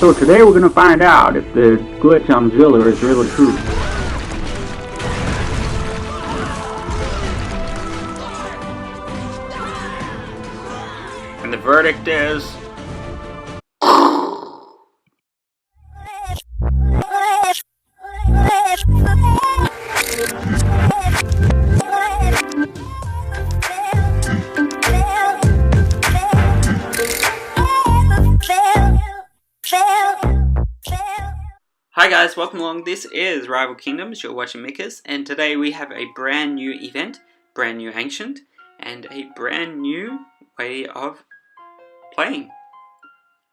So today we're going to find out if the glitch on Zilla is really true. And the verdict is... Hi guys, welcome along. This is Rival Kingdoms, you're watching Mickus, and today we have a brand new event, brand new ancient, and a brand new way of playing.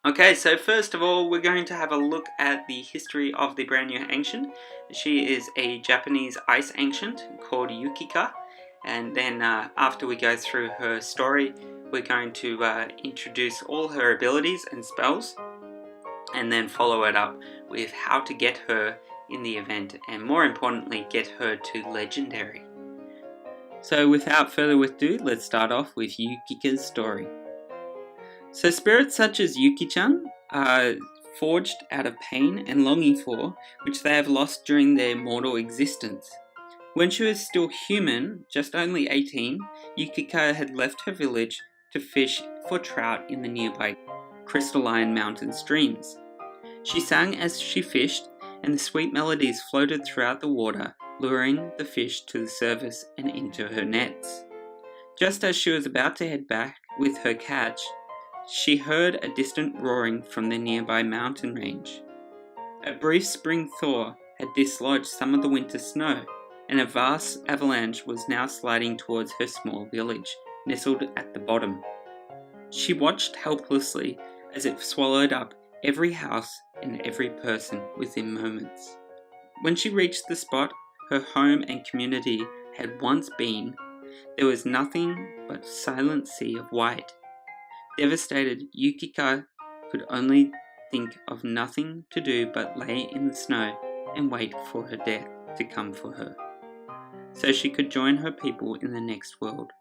Okay, so first of all, we're going to have a look at the history of the brand new ancient. She is a Japanese ice ancient called Yukika, and then after we go through her story, we're going to introduce all her abilities and spells, and then follow it up with how to get her in the event, and more importantly, get her to legendary. So without further ado, let's start off with Yukika's story. So spirits such as Yuki-chan are forged out of pain and longing for, which they have lost during their mortal existence. When she was still human, just only 18, Yukika had left her village to fish for trout in the nearby crystalline mountain streams. She sang as she fished, and the sweet melodies floated throughout the water, luring the fish to the surface and into her nets. Just as she was about to head back with her catch, she heard a distant roaring from the nearby mountain range. A brief spring thaw had dislodged some of the winter snow, and a vast avalanche was now sliding towards her small village, nestled at the bottom. She watched helplessly as it swallowed up every house and every person within moments. When she reached the spot her home and community had once been, there was nothing but silent sea of white. Devastated, Yukika could only think of nothing to do but lay in the snow and wait for her death to come for her, so she could join her people in the next world.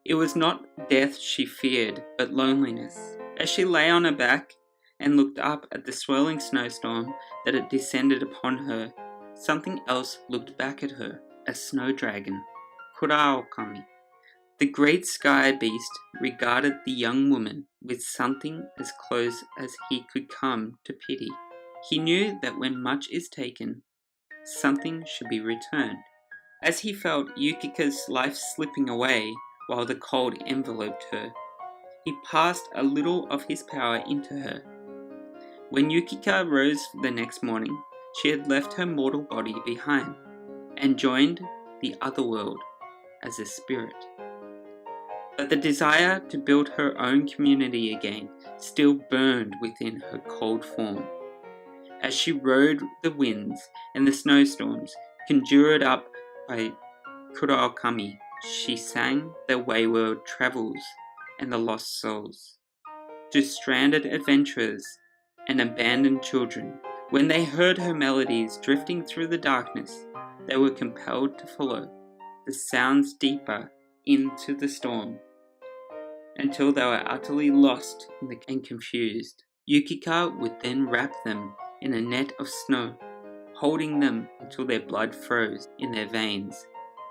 It was not death she feared, but loneliness. As she lay on her back and looked up at the swirling snowstorm that had descended upon her, something else looked back at her, a snow dragon, Kuraokami. The great sky beast regarded the young woman with something as close as he could come to pity. He knew that when much is taken, something should be returned. As he felt Yukika's life slipping away while the cold enveloped her, he passed a little of his power into her. When Yukika rose the next morning, she had left her mortal body behind and joined the other world as a spirit. But the desire to build her own community again still burned within her cold form. As she rode the winds and the snowstorms conjured up by Kuraokami, she sang the wayward travels and the lost souls. To stranded adventurers and abandoned children, when they heard her melodies drifting through the darkness, they were compelled to follow the sounds deeper into the storm, until they were utterly lost and confused. Yukika would then wrap them in a net of snow, holding them until their blood froze in their veins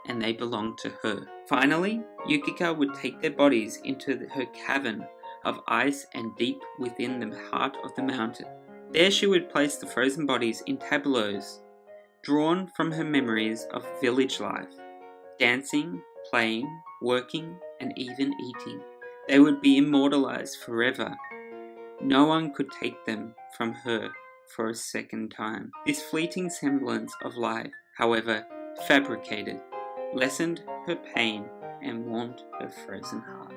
and they belonged to her. Finally, Yukika would take their bodies into her cavern of ice and deep within the heart of the mountain. There she would place the frozen bodies in tableaus, drawn from her memories of village life, dancing, playing, working, and even eating. They would be immortalized forever. No one could take them from her for a second time. This fleeting semblance of life, however, fabricated, lessened her pain and warmed her frozen heart.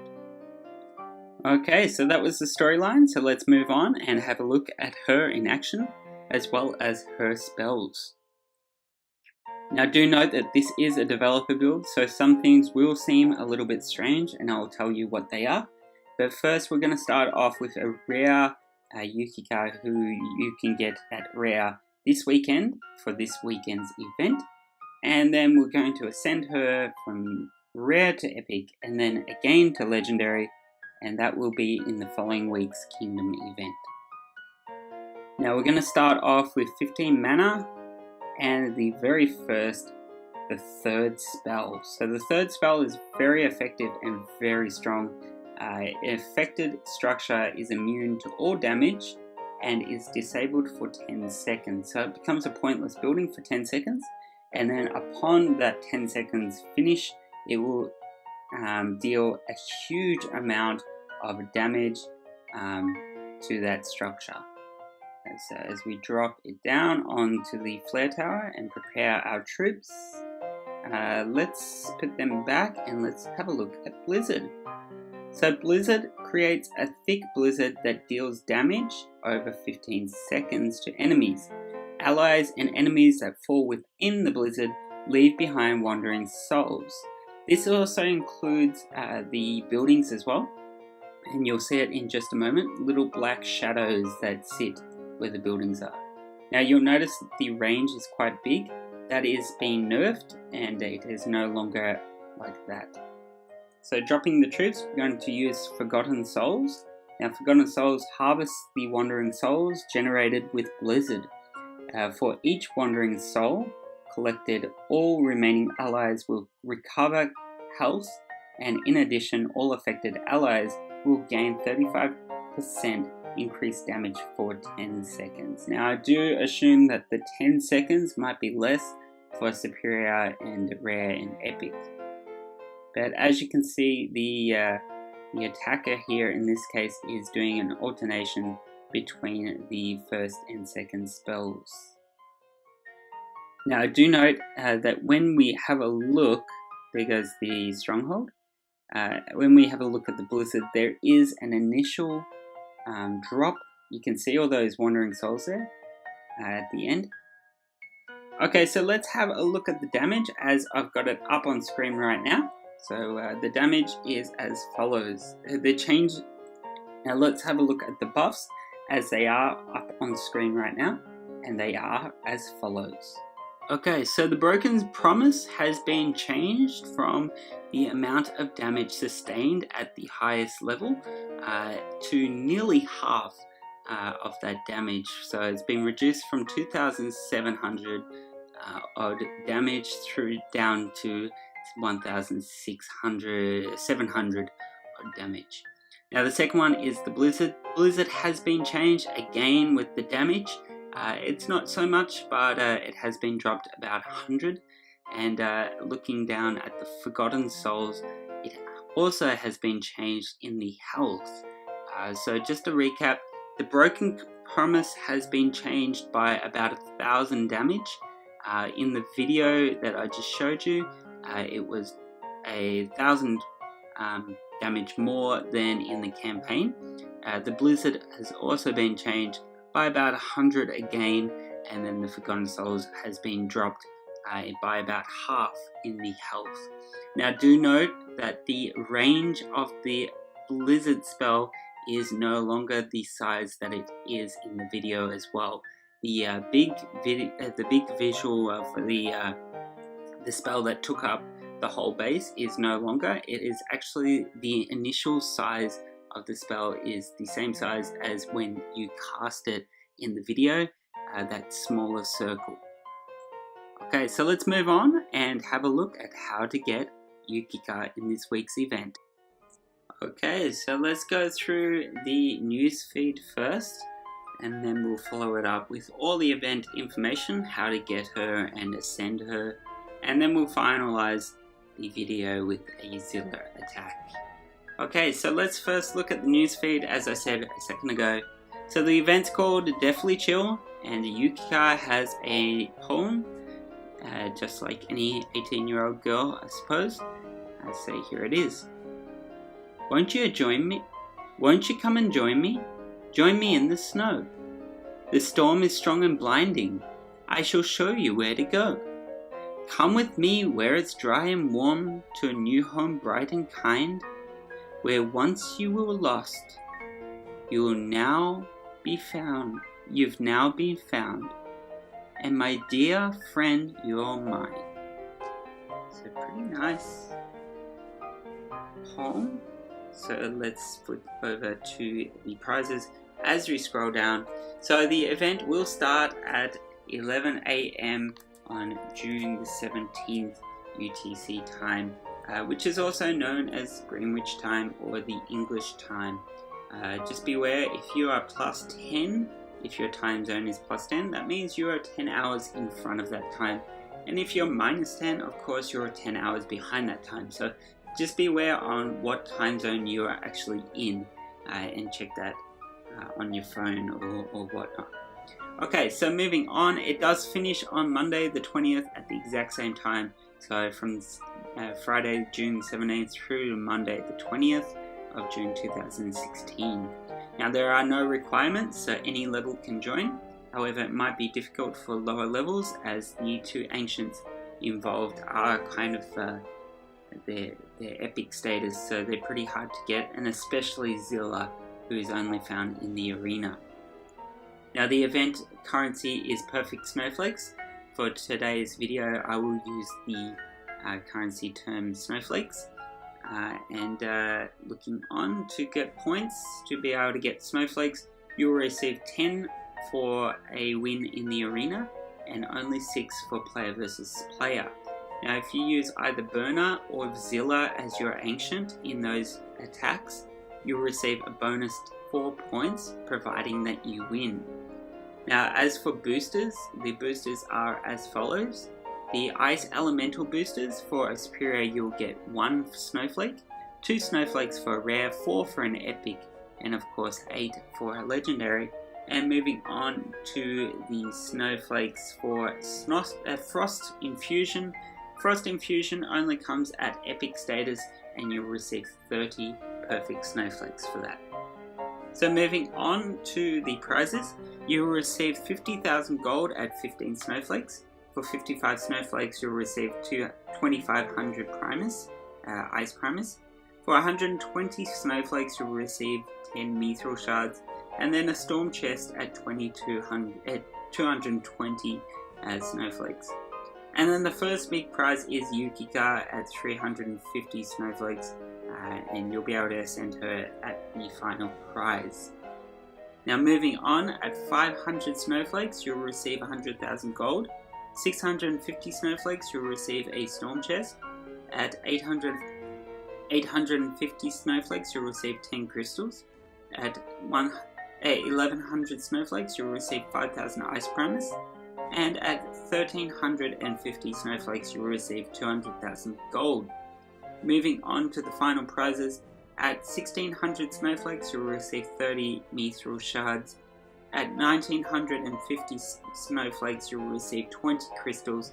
Okay, so that was the storyline, so let's move on and have a look at her in action, as well as her spells. Now do note that this is a developer build, so some things will seem a little bit strange, and I'll tell you what they are. But first we're going to start off with a rare Yukika who you can get at rare this weekend for this weekend's event. And then we're going to ascend her from rare to epic, and then again to legendary, and that will be in the following week's Kingdom event. Now we're going to start off with 15 mana, and the very first, the third spell. So the third spell is very effective and very strong. Affected structure is immune to all damage and is disabled for 10 seconds. So it becomes a pointless building for 10 seconds, and then upon that 10 seconds finish, it will deal a huge amount of damage to that structure. So as we drop it down onto the flare tower and prepare our troops, let's put them back and let's have a look at Blizzard. So Blizzard creates a thick blizzard that deals damage over 15 seconds to enemies. Allies and enemies that fall within the blizzard leave behind wandering souls. This also includes the buildings as well, and you'll see it in just a moment, little black shadows that sit where the buildings are. Now you'll notice that the range is quite big. That is being nerfed, and it is no longer like that. So dropping the troops, we're going to use Forgotten Souls. Now Forgotten Souls harvest the wandering souls generated with Blizzard. For each wandering soul collected, all remaining allies will recover health, and in addition, all affected allies will gain 35% increased damage for 10 seconds. Now I do assume that the 10 seconds might be less for superior and rare and epic. But as you can see, the attacker here in this case is doing an alternation between the first and second spells. Now I do note that when we have a look, there goes the stronghold. When we have a look at the blizzard, there is an initial drop. You can see all those wandering souls there at the end. Okay, so let's have a look at the damage as I've got it up on screen right now. So the damage is as follows. Now let's have a look at the buffs as they are up on screen right now, and they are as follows. Okay, so the Broken Promise has been changed from the amount of damage sustained at the highest level to nearly half of that damage. So it's been reduced from 2,700 odd damage down to 700 odd damage. Now the second one is the Blizzard. Blizzard has been changed again with the damage. It's not so much, but it has been dropped about 100. And looking down at the Forgotten Souls, it also has been changed in the health. So just to recap, the Broken Promise has been changed by about 1,000 damage. In the video that I just showed you, it was 1,000 damage more than in the campaign. The Blizzard has also been changed by about 100 again, and then the Forgotten Souls has been dropped by about half in the health. Now do note that the range of the Blizzard spell is no longer the size that it is in the video as well. The big visual for the spell that took up the whole base is no longer. It is actually the initial size of the spell is the same size as when you cast it in the video, that smaller circle. Okay, so let's move on and have a look at how to get Yukika in this week's event. Okay, so let's go through the news feed first, and then we'll follow it up with all the event information, how to get her and ascend her, and then we'll finalize the video with a Zilla attack. Okay, so let's first look at the newsfeed, as I said a second ago. So the event's called Deathly Chill, and Yukika has a poem, just like any 18-year-old girl, I suppose. I say here it is. Won't you join me? Won't you come and join me? Join me in the snow. The storm is strong and blinding. I shall show you where to go. Come with me where it's dry and warm, to a new home bright and kind. Where once you were lost, you will now be found. You've now been found, and my dear friend, you're mine. So pretty nice poem. So let's flip over to the prizes. as we scroll down. So the event will start at 11 AM on June the 17th UTC time, which is also known as Greenwich time or the English time. Just beware, if you are plus 10, if your time zone is plus 10, that means you are 10 hours in front of that time. And if you're minus 10, of course you're 10 hours behind that time. So just beware on what time zone you are actually in, and check that on your phone or whatnot. Okay, so moving on, it does finish on Monday the 20th at the exact same time. So from Friday, June 17th through to Monday the 20th of June 2016. Now there are no requirements, so any level can join. However, it might be difficult for lower levels as the two ancients involved are kind of their epic status, so they're pretty hard to get, and especially Zilla, who is only found in the arena. Now the event currency is perfect snowflakes. For today's video I will use the currency term snowflakes, and looking on to get points to be able to get snowflakes, you will receive 10 for a win in the arena and only 6 for player versus player. Now if you use either Burner or Zilla as your ancient in those attacks, you'll receive a bonus 4 points providing that you win. Now as for boosters, the boosters are as follows. The Ice Elemental boosters, for a superior you'll get 1 snowflake, 2 snowflakes for a rare, 4 for an epic, and of course 8 for a legendary. And moving on to the snowflakes for Frost Infusion. Frost Infusion only comes at epic status and you'll receive 30 perfect snowflakes for that. So moving on to the prizes, you will receive 50,000 gold at 15 snowflakes. For 55 snowflakes you'll receive 2,500 Primus, Ice Primus. For 120 snowflakes you'll receive 10 Mithril Shards, and then a Storm Chest at 220 snowflakes. And then the first big prize is Yukika at 350 snowflakes, and you'll be able to ascend her at the final prize. Now moving on, at 500 snowflakes you'll receive 100,000 gold. 650 snowflakes you'll receive a Storm Chest. At 850 snowflakes you'll receive 10 crystals. At 1100 snowflakes you'll receive 5,000 Ice Primus. And at 1350 snowflakes you'll receive 200,000 gold. Moving on to the final prizes, at 1600 snowflakes you'll receive 30 Mithril Shards. At 1950 snowflakes you'll receive 20 crystals,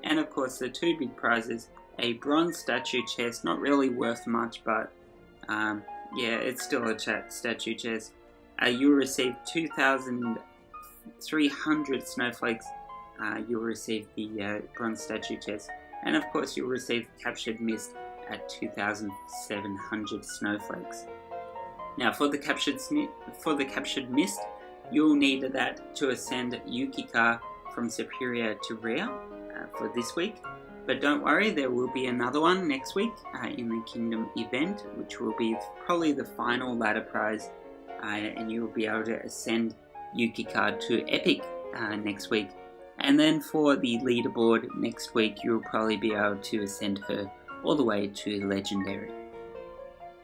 and of course the two big prizes, a bronze statue chest, not really worth much, but yeah, it's still a statue chest. You'll receive 2,300 snowflakes, you'll receive the bronze statue chest, and of course you'll receive captured mist at 2,700 snowflakes. Now for the captured mist, you'll need that to ascend Yukika from superior to rare for this week. But don't worry, there will be another one next week in the Kingdom event, which will be probably the final ladder prize, and you will be able to ascend Yukika to epic next week. And then for the leaderboard next week, you'll probably be able to ascend her all the way to legendary.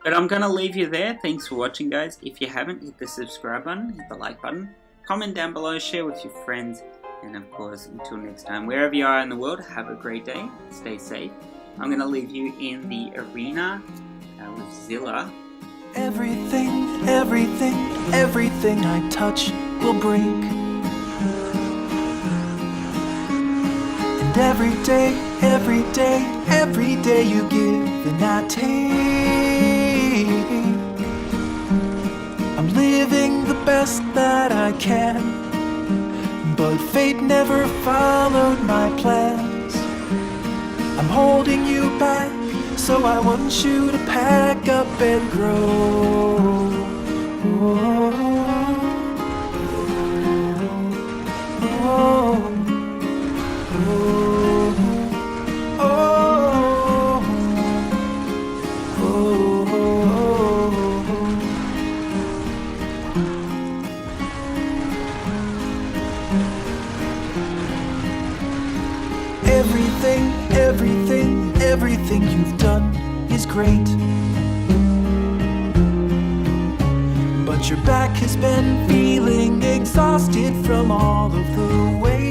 But I'm going to leave you there. Thanks for watching, guys. If you haven't, hit the subscribe button, hit the like button, comment down below, share with your friends, and of course, until next time, wherever you are in the world, have a great day, stay safe. I'm going to leave you in the arena with Zilla. Everything, everything, everything I touch will break. And every day, every day, every day you give and I take. I'm living the best that I can, but fate never followed my plans. I'm holding you back, so I want you to pack up and grow. Oh, oh, oh, oh, oh, oh. everything you've done is great. But your back has been feeling exhausted from all of the weight.